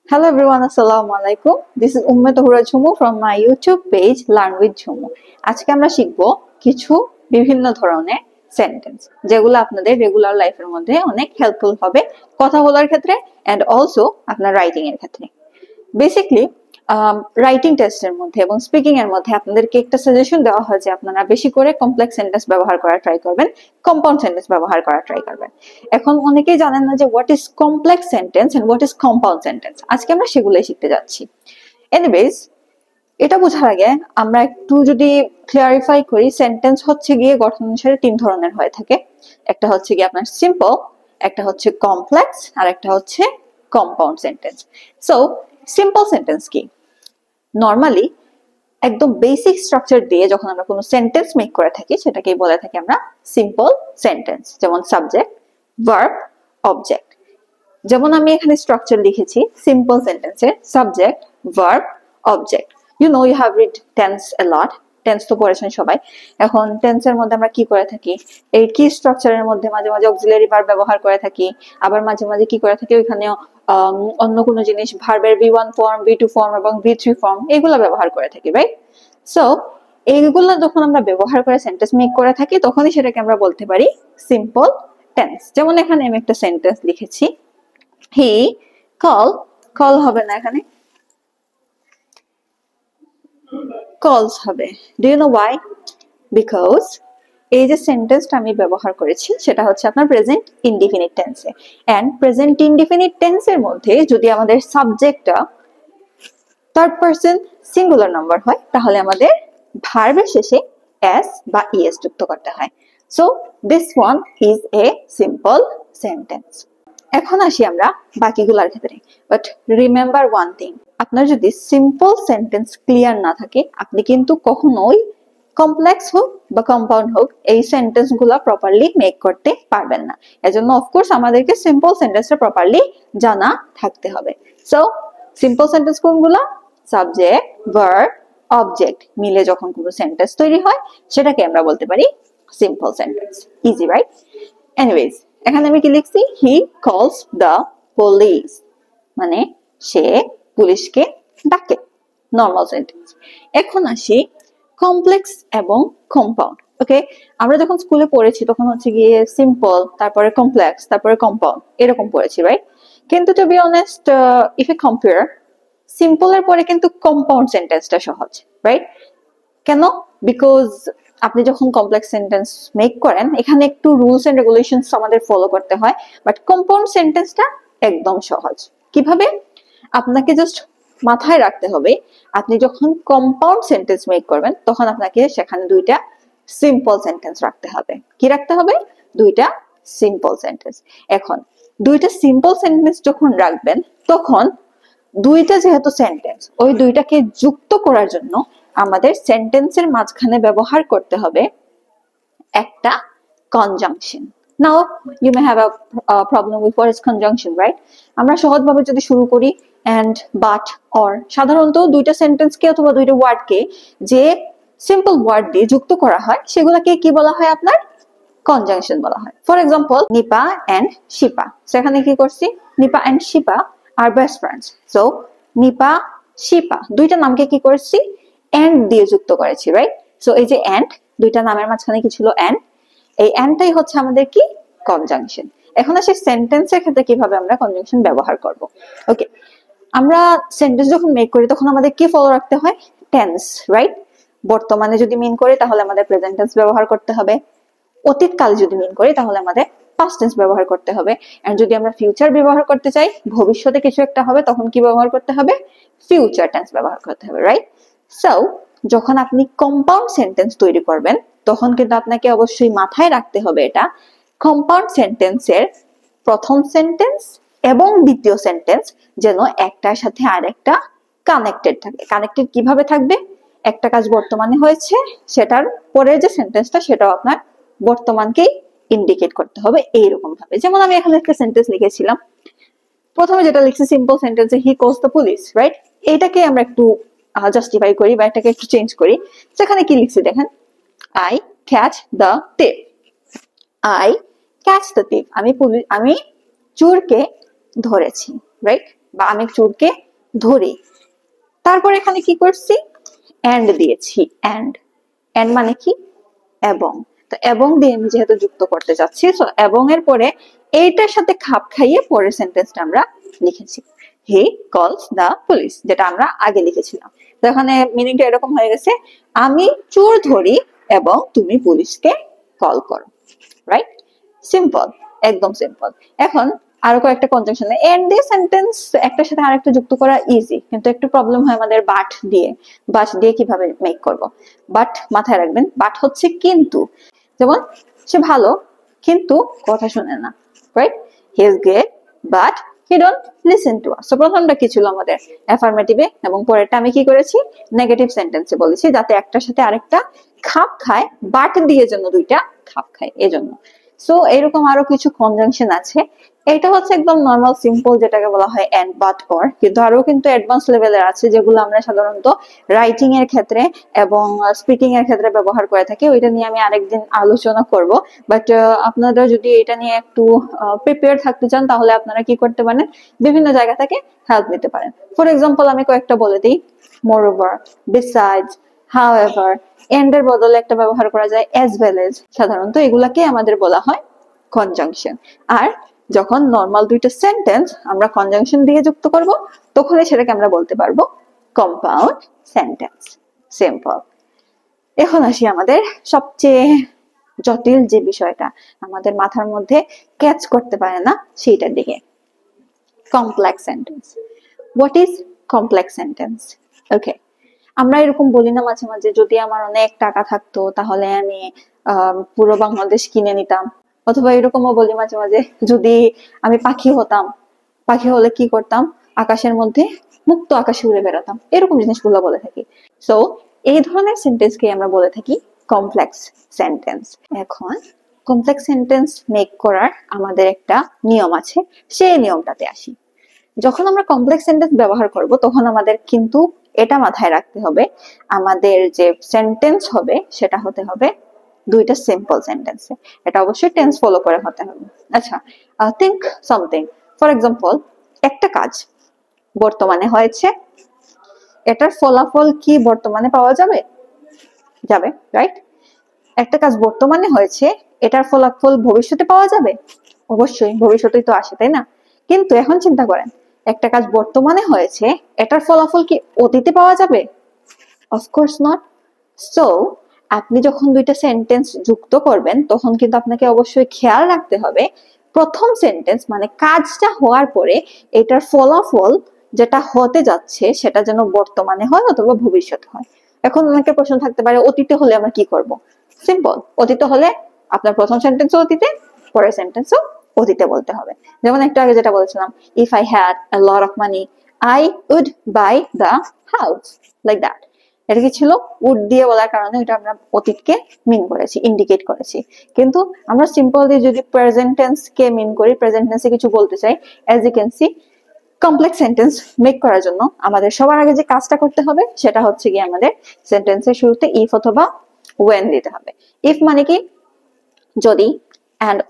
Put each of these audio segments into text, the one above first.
Hello everyone, Assalamu alaikum. This is Umma Tahura Jhumu from my YouTube page Learn with Jhumu. আজকে আমরা শিখব কিছু বিভিন্ন ধরনের সেন্টেন্স যেগুলো আপনাদের রেগুলার লাইফের মধ্যে অনেক হেল্পফুল হবে কথা বলার ক্ষেত্রে এন্ড অলসো আপনার রাইটিং এর ক্ষেত্রে। বেসিক্যালি রাইটিং টেস্টের মধ্যে এবং স্পিকিং এর মধ্যে আপনাদেরকে একটা সাজেশন দেওয়া হয় যে আপনারা বেশি করে কমপ্লেক্স সেন্টেন্স ব্যবহার করা ট্রাই করবেন, কম্পাউন্ড সেন্টেন্স ব্যবহার করা ট্রাই করবেন। এখন অনেকেই জানেন না যে what is complex sentence and what is compound sentence. আজকে আমরা সেগুলোই শিখতে যাচ্ছি। এনিওয়েজ, এটা বোঝার আগে আমরা একটু যদি ক্লিয়ারিফাই করি, সেন্টেন্স হচ্ছে গিয়ে গঠন অনুসারে তিন ধরনের হয়ে থাকে। একটা হচ্ছে গিয়ে আপনার সিম্পল, একটা হচ্ছে কমপ্লেক্স, আর একটা হচ্ছে compound sentence. So simple sentence কি? নরমালি একদম বেসিক স্ট্রাকচার দিয়ে যখন আমরা কোনো সেন্টেন্স মেক করে থাকি সেটাকেই বলে থাকি আমরা সিম্পল সেন্টেন্স। যেমন সাবজেক্ট, ভার্ব, অবজেক্ট। যেমন আমি এখানে স্ট্রাকচার লিখেছি সিম্পল সেন্টেন্সের subject, verb, object. You know, you have read tense a lot. Tense তো পড়েছেন সবাই। এখন টেন্সের মধ্যে আমরা কি করে থাকি, এই কি স্ট্রাকচারের মধ্যে মাঝে মাঝে অক্সিলারি ভার্ব ব্যবহার করে থাকি, আবার মাঝে মাঝে কি করে থাকি ওইখানে অন্য কোনো জিনিস ভার্বের V1 ফর্ম, V2 ফর্ম এবং V3 ফর্ম এগুলো ব্যবহার করে থাকি, রাইট? সো এইগুলো যখন আমরা ব্যবহার করে সেন্টেন্স মেক করে থাকি তখনই সেটাকে আমরা বলতে পারি সিম্পল টেন্স। যেমন এখানে আমি একটা সেন্টেন্স লিখেছি, হি কল হবে না, এখানে কলস হবে। Do you know why? Because এই যে সেন্টেন্সটা আমি ব্যবহার করেছি সেটা হচ্ছে আপনার প্রেজেন্ট ইনডিফিনিট টেন্সে। এন্ড প্রেজেন্ট ইনডিফিনিট টেন্সের মধ্যে যদি আমাদের সাবজেক্টটা থার্ড পারসন সিঙ্গুলার নাম্বার হয় তাহলে আমাদের ভার্বের শেষে এস বা ইএস যুক্ত করতে হয়। So this one is a simple sentence. এখন আসি আমরা বাকিগুলোর ক্ষেত্রে। বাট রিমেম্বার ওয়ান থিং, আপনার যদি সিম্পল সেন্টেন্স ক্লিয়ার না থাকে আপনি কিন্তু কখনোই কমপ্লেক্স হোক বা কম্পাউন্ড হোক এই সেন্টেন্স গুলা প্রপারলি মেক করতে পারবেন না। এজন্য অফকোর্স আমাদেরকে সিম্পল সেন্টেন্সটা প্রপারলি জানা থাকতে হবে। সো সিম্পল সেন্টেন্স কোনগুলা? সাবজেক্ট, ভার্ব, অবজেক্ট মিলে যখন কোনো সেন্টেন্স তৈরি হয় সেটাকে আমরা বলতে পারি simple sentence. Easy, right? Anyways, এখানে আমি কি লিখছি? হি কলস দ্য পুলিশ, মানে সে পুলিশকে ডাকে। Normal sentence. এখন আসি কমপ্লেক্স এবং কম্পাউন্ড। ওকে, আমরা যখন স্কুলে পড়েছি তখন হচ্ছে গিয়ে সিম্পল, তারপরে কমপ্লেক্স, তারপরে কম্পাউন্ড এরকম পড়েছি, রাইট? কিন্তু to be honest, if you compare, সিম্পলের পরে কিন্তু কম্পাউন্ড সেন্টেন্সটা সহজ, রাইট? কেন? বিকজ আপনি যখন কমপ্লেক্স সেন্টেন্স মেক করেন এখানে একটু রুলস এন্ড রেগুলেশনস আমাদের ফলো করতে হয়। বাট কম্পাউন্ড সেন্টেন্সটা একদম সহজ। কিভাবে? আপনাকে জাস্ট মাথায় রাখতে হবে, আপনি যখন কম্পাউন্ড সেন্টেন্স মেক করবেন তখন আপনাকে সেখানে দুইটা সিম্পল সেন্টেন্স রাখতে হবে। কি রাখতে হবে? দুইটা সিম্পল সেন্টেন্স। এখন দুইটা সিম্পল সেন্টেন্স যখন রাখবেন তখন দুইটা যেহেতু সেন্টেন্স, ওই দুইটাকে যুক্ত করার জন্য আমাদের সেন্টেন্সের মাঝখানে ব্যবহার করতে হবে একটা conjunction. Now you may have a problem with what is conjunction, right? আমরা সহজভাবে যদি শুরু করি এন্ড, বাট, অর, সাধারণত দুইটা সেন্টেন্সকে অথবা দুইটা ওয়ার্ডকে যে সিম্পল ওয়ার্ড দিয়ে যুক্ত করা হয় সেগুলোকে কি বলা হয়? আপনার কনজাংশন বলা হয়। ফর এক্সাম্পল, নিপা এন্ড শিপা। সেখানে কি করছি? নিপা এন্ড শিপা আর বেস্ট ফ্রেন্ডস। সো নিপা, শিপা দুইটা নামকে কি করছি? এন্ড দিয়ে যুক্ত করেছি, রাইট? সো এই যে এন্ড, দুইটা নামের মাঝখানে কি ছিল? এন্ড। এই এন্ডটাই হচ্ছে আমাদের কি? কনজাংশন। এখন আসে সেন্টেন্সের ক্ষেত্রে কিভাবে আমরা কনজাংশন ব্যবহার করব। ওকে, আমরা সেন্টেন্স যখন মেক করি তখন আমাদের কি ফলো রাখতে হয়? Tense, right? বর্তমানে যদি মিন করি তাহলে আমাদের প্রেজেন্ট টেন্স ব্যবহার করতে হবে। অতীতকাল যদি মিন করি তাহলে আমাদের পাস্ট টেন্স ব্যবহার করতে হবে। এন্ড যদি আমরা ফিউচার ব্যবহার করতে চাই, ভবিষ্যতে কিছু একটা হবে, তখন কি ব্যবহার করতে হবে? ফিউচার টেন্স ব্যবহার করতে হবে, রাইট? সো যখন আপনি কম্পাউন্ড সেন্টেন্স তৈরি করবেন তখন কিন্তু আপনাকে অবশ্যই মাথায় রাখতে হবে এটা, কম্পাউন্ড সেন্টেন্সের প্রথম সেন্টেন্স এবং দ্বিতীয় সেন্টেন্স যেন একটার সাথে আরেকটা কানেক্টেড থাকে। কানেক্টেড কিভাবে থাকবে? একটা কাজ বর্তমানে হয়েছে, সেটার পরের যে সেন্টেন্সটা সেটাও আপনার বর্তমানকেই ইন্ডিকেট করতে হবে এইরকম ভাবে। যেমন আমি এখানে একটা সেন্টেন্স লিখেছিলাম, প্রথমে যেটা লিখছি সিম্পল সেন্টেন্সে, হি কলস দ্য পুলিশ, রাইট? এটাকে আমরা একটু জাস্টিফাই করি বা এটাকে একটু চেঞ্জ করি। সেখানে কি লিখছি দেখেন, I catch the tip. I catch the tip, আমি চোরকে ধরেছি, রাইট? বা আমি চোরকে ধরি। তারপর এখানে কি করছি, এন্ড দিয়েছি, এন্ড। এন্ড মানে কি, এবং। তো এবং দিয়ে আমি যেহেতু যুক্ত করতে যাচ্ছি, সো এবং এর পরে এইটার সাথে খাপ খাইয়ে পরের সেন্টেন্সটা আমরা লিখেছি, হি কলস দা পুলিশ, যেটা আমরা আগে লিখেছিলাম। তো এখানে মিনিংটা এরকম হয়ে গেছে, আমি চোর ধরি এবং তুমি পুলিশকে কল করো, রাইট? সিম্পল, একদম সিম্পল। এখন আরো কয়েকটা কনজাংশন, এন্ড দিয়ে সেন্টেন্স একটার সাথে আরেকটা যুক্ত করা ইজি, কিন্তু একটু প্রবলেম হয় আমাদের বাট দিয়ে। বাট দিয়ে কিভাবে মেক করব? বাট মাথায় রাখবেন, বাট হচ্ছে কিন্তু। যেমন সে ভালো কিন্তু কথা শুনে না, right? He is great but he don't listen to us. তো প্রথমটা কি ছিল আমাদের অ্যাফার্মেটিভে, এবং পরেরটা আমি কি করেছি নেগেটিভ সেন্টেন্সে বলেছি, যাতে একটার সাথে আরেকটা খাপ খায়, বাট দিয়ে জন্য দুইটা খাপ খায় এজন্য। সো এরকম আরো কিছু কনজাংশন আছে। এটা হচ্ছে একদম নর্মাল সিম্পল, যেটাকে বলা হয় এন্ড, বাট, অর। কিন্তু আরো কিন্তু অ্যাডভান্স লেভেলের আছে, যেগুলো আমরা সাধারণত রাইটিং এর ক্ষেত্রে এবং স্পিকিং এর ক্ষেত্রে ব্যবহার করে থাকি। ওইটা নিয়ে আমি আরেকদিন আলোচনা করব। বাট আপনারা যদি এটা নিয়ে একটু প্রিপেয়ার থাকতে চান, তাহলে আপনারা কি করতে পারেন, বিভিন্ন জায়গা থেকে হেল্প নিতে পারেন। ফর এক্সাম্পল আমি কয়েকটা বলে দিই, মোরওভার, বিসাইডস, হাউএভার। এন্ড এর বদলে একটা ব্যবহার করা যায় অ্যাজ ওয়েল এজ। সাধারণত এগুলাকে আমাদের বলা হয় কনজাংশন। আর যখন নর্মাল দুইটা সেন্টেন্স আমরা কনজাংশন দিয়ে যুক্ত করব, তখনই সেটাকে আমরা বলতে পারবো কম্পাউন্ড সেন্টেন্স। সিম্পল। এখন আসি আমাদের সবচেয়ে জটিল যে বিষয়টা আমাদের মাথার মধ্যে ক্যাচ করতে পারে না, সেইটার দিকে, complex sentence. What is complex sentence? Okay, আমরা এরকম বলি না মাঝে মাঝে, যদি আমার অনেক টাকা থাকতো তাহলে আমি পুরো বাংলাদেশ কিনে নিতাম। অথবা এরকমও বলি মাঝে মাঝে, যদি আমি পাখি হতাম, পাখি হলে কি করতাম, আকাশের মধ্যে মুক্ত আকাশে উড়ে বেড়াতাম। এরকম জিনিসগুলো বলে থাকি। সো এই ধরনের সেন্টেন্সকে আমরা বলে থাকি কমপ্লেক্স সেন্টেন্স। এখন কমপ্লেক্স সেন্টেন্স মেক করার আমাদের একটা নিয়ম আছে, সেই নিয়মটাতে আসি। যখন আমরা কমপ্লেক্স সেন্টেন্স ব্যবহার করব, তখন আমাদের কিন্তু এটা মাথায় রাখতে হবে, আমাদের যে সেন্টেন্স হবে সেটা হতে হবে দুইটা সিম্পল সেন্টেন্সে। এটা অবশ্যই টেন্স ফলো করে হতে হবে। আচ্ছা, থিঙ্ক সামথিং। ফর এক্সাম্পল, একটা কাজ বর্তমানে হয়েছে, এটার ফলাফল কি বর্তমানে পাওয়া যাবে? যাবে, রাইট? একটা কাজ বর্তমানে হয়েছে, এটার ফলাফল ভবিষ্যতে পাওয়া যাবে? অবশ্যই, ভবিষ্যতেই তো আসে, তাই না? কিন্তু এখন চিন্তা করেন, একটা কাজ বর্তমানে হয়েছে, এটার ফলাফল কি অতীতে পাওয়া যাবে? Of course not. সো আপনি যখন দুইটা সেন্টেন্স যুক্ত করবেন, তখন কিন্তু আপনাকে অবশ্যই খেয়াল রাখতে হবে, প্রথম সেন্টেন্স মানে কাজটা হওয়ার পরে এটার ফলাফল যেটা হতে যাচ্ছে সেটা যেন বর্তমানে হয় অথবা ভবিষ্যতে হয়। এখন অনেকের প্রশ্ন থাকতে পারে, অতীতে হলে আমরা কি করব? সিম্পল, অতীতে হলে আপনার প্রথম সেন্টেন্সও অতীতে, পরের সেন্টেন্সও অতীতে বলতে হবে। যেমন একটু আগে যেটা বলেছিলাম, if I had a lot of money I would buy the house, like that. এটা কি ছিল? উড দিয়ে বলার কারণে এটা আমরা অতীতকে মিন করেছি, ইন্ডিকেট করেছি। কিন্তু আমরা সিম্পল দিয়ে যদি প্রেজেন্ট টেন্স কে মিন করি, প্রেজেন্ট টেন্সে কিছু বলতে চাই, as you can see, complex sentence make করার জন্য আমাদের সবার আগে যে কাজটা করতে হবে সেটা হচ্ছে কি, আমাদের সেন্টেন্সের শুরুতে ইফ অথবা ওয়েন দিতে হবে। ইফ মানে কি যদি, এন্ড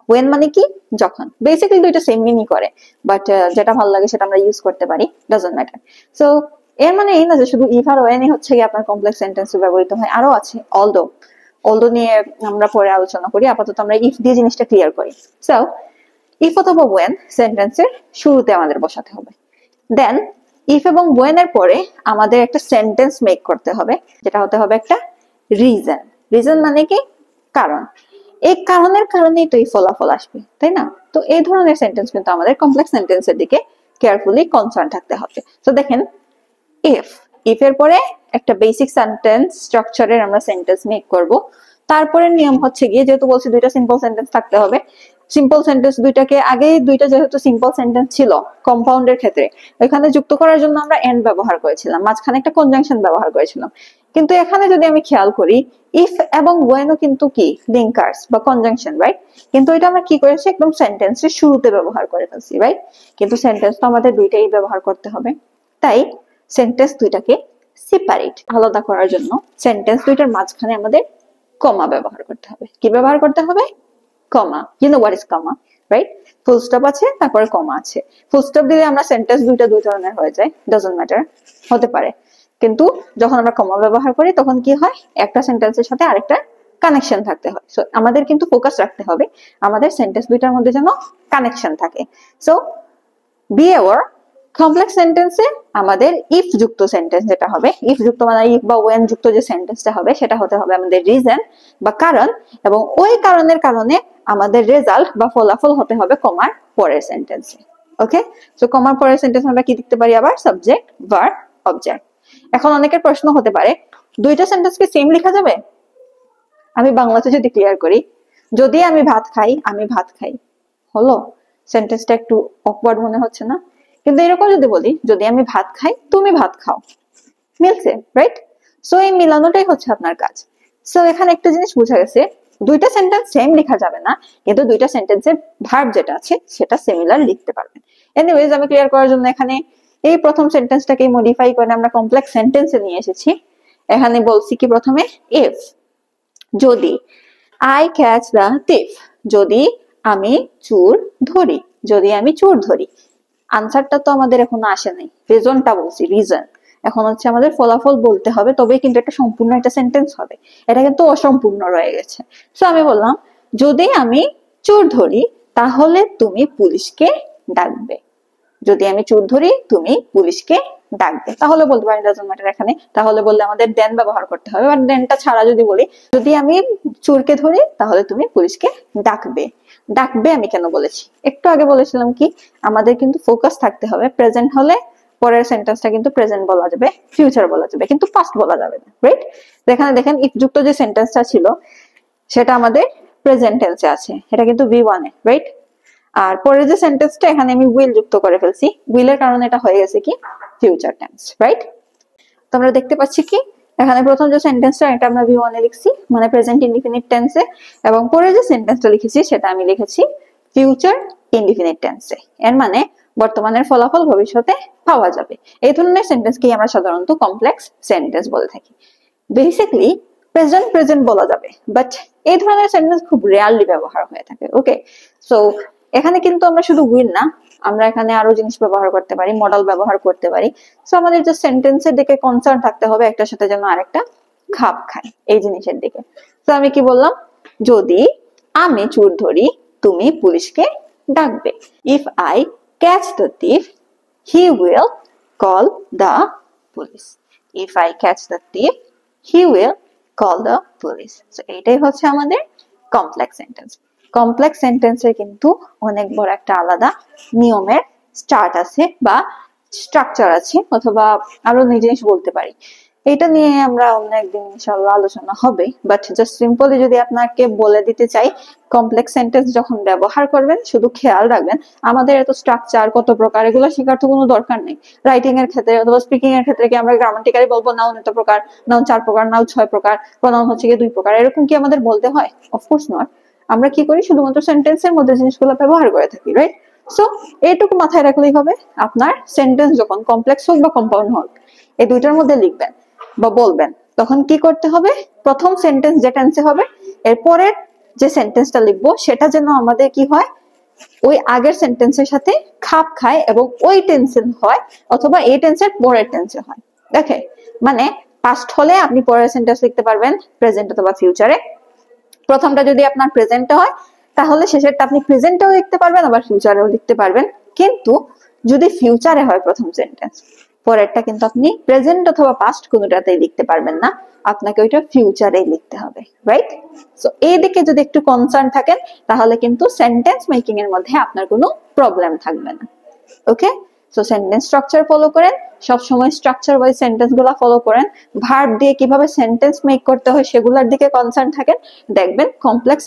ওয়েন মানে কি যখন। বেসিক্যালি দুইটা সেম মিনই করে, বাট যেটা ভালো লাগে সেটা আমরা ইউজ করতে পারি, ডাজন্ট ম্যাটার। সো এর মানে এই না যে শুধু ইফ আর ওয়েনই হচ্ছে কি আপনার কমপ্লেক্স সেন্টেন্সে ব্যবহৃত হয়, আরো আছে। অলদো, অলদো নিয়ে আমরা পরে আলোচনা করি, আপাতত আমরা ইফ দিয়ে জিনিসটা ক্লিয়ার করি। সো ইফ অথবা ওয়েন সেন্টেন্সের শুরুতে আমাদের বসাতে হবে। দেন ইফ এবং ওয়েন এর পরে আমাদের একটা সেন্টেন্স মেক করতে হবে, যেটা হতে হবে একটা রিজন। রিজন মানে কি? কারণ। এই কারণের কারণেই তো এই ফলাফল আসবে, তাই না? তো এই ধরনের সেন্টেন্স কিন্তু আমাদের কমপ্লেক্স সেন্টেন্সের দিকে কেয়ারফুলি কনসার্ন থাকতে হবে। তো দেখেন, ইফ, ইফ এর পরে একটা বেসিক সেন্টেন্স স্ট্রাকচারের আমরা সেন্টেন্স মেক করব। তারপরে নিয়ম হচ্ছে গিয়ে, যেহেতু বলছি দুইটা সিম্পল সেন্টেন্স থাকতে হবে, সিম্পল সেন্টেন্স দুইটাকে আগে, দুইটা যেহেতু সিম্পল সেন্টেন্স ছিল কম্পাউন্ডের ক্ষেত্রে, এখানে যুক্ত করার জন্য আমরা এন্ড ব্যবহার করেছিলাম, মাঝখানে একটা কনজাংশন ব্যবহার করেছিলাম। কিন্তু এখানে যদি আমি খেয়াল করি, ইফ এবং ওয়েনও কিন্তু কি লিঙ্কার্স বা কনজাংশন, রাইট? কিন্তু এটা আমরা কি করেছি, একদম সেন্টেন্সের শুরুতে ব্যবহার করে ফেলছি, রাইট? কিন্তু সেন্টেন্স তো আমাদের দুইটাই ব্যবহার করতে হবে। তাই সেন্টেন্স দুইটাকে সেপারেট, আলাদা করার জন্য সেন্টেন্স দুইটার মাঝখানে আমাদের কমা ব্যবহার করতে হবে। কি ব্যবহার করতে হবে? Comma. You know what is comma? Right? Full stop আছে, তারপরে কমা আছে। ফুল স্টপ দিলে আমরা সেন্টেন্স দুই ধরনের হয়ে যায়, ডাজন্ট ম্যাটার, হতে পারে। কিন্তু যখন আমরা কমা ব্যবহার করি তখন কি হয়, একটা সেন্টেন্সের সাথে আরেকটা কানেকশন থাকতে হয়। সো আমাদের কিন্তু ফোকাস রাখতে হবে আমাদের সেন্টেন্স দুইটার মধ্যে যেন কানেকশন থাকে। সো বি অ্যাওয়ার, কমপ্লেক্স সেন্টেন্সে আমাদের ইফ যুক্ত সেন্টেন্স যেটা হবে, ইফ যুক্ত মানে ইফ বা ওয়েন যুক্ত যে সেন্টেন্সটা হবে সেটা হতে হবে আমাদের রিজন বা কারণ, এবং ওই কারণের কারণে আমাদের রেজাল্ট বা ফলাফল হতে হবে কমার পরের সেন্টেন্সে। ওকে, সো কমার পরের সেন্টেন্স আমরা কি দেখতে পারি আবার, সাবজেক্ট, ভার্ব, অবজেক্ট। এখন অনেকের প্রশ্ন হতে পারে দুইটা সেন্টেন্স কি সেম লেখা যাবে? আমি বাংলাতে যদি ক্লিয়ার করি, যদি আমি ভাত খাই, আমি ভাত খাই, হলো? সেন্টেন্সটা একটু অকওয়ার্ড মনে হচ্ছে না? কিন্তু এরকম যদি বলি, যদি আমি ভাত খাই, তুমি ভাত খাও, মিলছে, রাইট? সো এই মিলানোটাই হচ্ছে আপনার কাজ। সো এখানে একটা জিনিস বোঝা গেছে, দুইটা সেন্টেন্স সেম লেখা যাবে না, কিন্তু দুইটা সেন্টেন্সের ভার্ব যেটা আছে সেটা সিমিলার লিখতে পারবেন। এনিওয়েজ, আমি ক্লিয়ার করার জন্য এখানে এই প্রথম সেন্টেন্সটাকে মডিফাই করে আমরা কমপ্লেক্স সেন্টেন্সে নিয়ে এসেছি। এখানে বলছি কি প্রথমে, ইফ, যদি, আই ক্যাচ দ্য thief, যদি আমি চোর ধরি, যদি আমি চোর ধরি। আনসারটা তো আমাদের এখনো আসে নাই, রিজনটা বলছি, রিজন। এখন হচ্ছে আমাদের ফলাফল বলতে হবে, তবেই কিন্তু এটা সম্পূর্ণ একটা সেন্টেন্স হবে। এটা কিন্তু অসম্পূর্ণ রয়ে গেছে। সো আমি বললাম, যদি আমি চোর ধরি তাহলে তুমি পুলিশকে ডাকবে। যদি আমি চোর ধরি তুমি পুলিশকে ডাকবে। তাহলে বলতে পারি ডাজন্ট ম্যাটার এখানে, তাহলে বললে আমাদের দেন ব্যবহার করতে হবে। বাট দেনটা ছাড়া যদি বলি, যদি আমি চোরকে ধরি তাহলে তুমি পুলিশকে ডাকবে। ডাকবে আমি কেন বলেছি, একটু আগে বলেছিলাম কি, আমাদের কিন্তু ফোকাস থাকতে হবে। প্রেজেন্ট হলে পরের সেন্টেন্সটা কিন্তু প্রেজেন্ট বলা যাবে, ফিউচার বলা যাবে, কিন্তু পাস্ট বলা যাবে না, রাইট? এখানে দেখেন ইফ যুক্ত যে সেন্টেন্সটা ছিল সেটা আমাদের প্রেজেন্ট টেন্সে আছে, এটা কিন্তু V1 এ, রাইট? আর পরের যে সেন্টেন্সটা এখানে আমি উইল যুক্ত করে ফেলছি, উইলের কারণে এটা হয়ে গেছে কি ফিউচার টেন্স, রাইট? তো আমরা দেখতে পাচ্ছি কি, এখানে প্রথম যে সেন্টেন্সটা এটা আমরা V1 এ লিখছি, মানে প্রেজেন্ট ইনডিফিনিট টেন্সে, এবং পরে যে সেন্টেন্সটা লিখেছি সেটা আমি লিখেছি ফিউচার ইনডিফিনিট টেন্সে। এর মানে বর্তমানের ফলাফল ভবিষ্যতে পাওয়া যাবে। এই ধরনের সেন্টেন্সকেই আমরা সাধারণত কমপ্লেক্স সেন্টেন্স বলে থাকি। বেসিক্যালি প্রেজেন্ট প্রেজেন্ট বলা যাবে, বাট এই ধরনের সেন্টেন্স খুব রেয়ারলি ব্যবহার হয়ে থাকে। ওকে, সো এখানে কিন্তু আমরা শুধু উইল না, আমরা এখানে আরো জিনিস ব্যবহার করতে পারি, মডেল ব্যবহার করতে পারি। সো আমাদের যে সেন্টেন্সের দিকে কনসার্ন থাকতে হবে, একটার সাথে যেন আরেকটা খাপ খায় এই জিনিসের দিকে। তো আমি কি বললাম, যদি আমি চোর ধরি তুমি পুলিশকে ডাকবে। If I catch the thief he will call the police. If I catch the thief he will call the police. So এটাই হচ্ছে আমাদের কমপ্লেক্স সেন্টেন্স। কমপ্লেক্স সেন্টেন্সের কিন্তু অনেক বড় একটা আলাদা নিয়মের স্টার্ট আছে বা স্ট্রাকচার আছে, অথবা আরো জিনিস বলতে পারি। এটা নিয়ে আমরা অন্য একদিন ইনশাআল্লাহ আলোচনা হবে। বাট জাস্ট সিম্পলি যদি আপনাকে বলে দিতে চাই, কমপ্লেক্স সেন্টেন্স যখন ব্যবহার করবেন শুধু খেয়াল রাখবেন আমাদের এত স্ট্রাকচার কত প্রকার এগুলো শেখার তো কোনো দরকার নেই। রাইটিং এর ক্ষেত্রে অথবা স্পিকিং এর ক্ষেত্রে কি আমরা গ্রামাটিক্যালি বলবো নাউন এত প্রকার, নাউন 4 প্রকার, নাউন 6 প্রকার, প্রনাউন হচ্ছে কি 2 প্রকার, এরকম কি আমাদের বলতে হয়? Of course not. আমরা কি করি, শুধুমাত্র সেন্টেন্সের মধ্যে জিনিসগুলো ব্যবহার করে থাকি, রাইট? সো এইটুকু মাথায় রাখলেই হবে। আপনার সেন্টেন্স যখন কমপ্লেক্স হোক বা কম্পাউন্ড হোক, এই দুইটার মধ্যে লিখবেন বা বলবেন, তখন কি করতে হবে, প্রথম সেন্টেন্স যে টেন্সে হবে এরপরের যে সেন্টেন্সটা লিখবো সেটা যেন আমাদের কি হয়, ওই আগের সেন্টেন্সের সাথে খাপ খায় এবং ওই টেন্সে হয়, অথবা এই টেন্সের পরের টেন্সে হয়। দেখে, মানে পাস্ট হলে আপনি পরের সেন্টেন্স লিখতে পারবেন প্রেজেন্ট অথবা ফিউচারে। প্রথমটা যদি আপনার প্রেজেন্টে হয় তাহলে শেষেরটা আপনি প্রেজেন্টেও লিখতে পারবেন আবার ফিউচারেও লিখতে পারবেন। কিন্তু যদি ফিউচারে হয় প্রথম সেন্টেন্স, পরেরটা কিন্তু আপনি প্রেজেন্ট অথবা পাস্ট কোনোটাতেই লিখতে পারবেন না, আপনাকে ওইটা ফিউচারেই লিখতে হবে, রাইট? সো এই দিকে যদি একটু কনসার্ন থাকেন তাহলে কিন্তু সেন্টেন্স মেকিং এর মধ্যে আপনার কোনো প্রবলেম থাকবে না। ওকে, সো সেন্টেন্স স্ট্রাকচার ফলো করেন, সব সময় স্ট্রাকচার ওয়াইজ সেন্টেন্স গুলা ফলো করেন, ভার্ব দিয়ে কিভাবে সেন্টেন্স মেক করতে হয় সেগুলোর দিকে কনসার্ন থাকেন, দেখবেন কমপ্লেক্স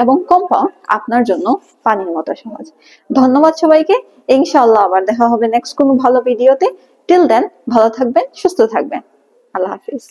এবং কম্পাউন্ড আপনার জন্য পানির মতো সহজ। ধন্যবাদ সবাইকে, ইনশাআল্লাহ আবার দেখা হবে নেক্সট কোনো ভালো ভিডিওতে। টিল দেন ভালো থাকবেন, সুস্থ থাকবেন, আল্লাহ হাফিজ।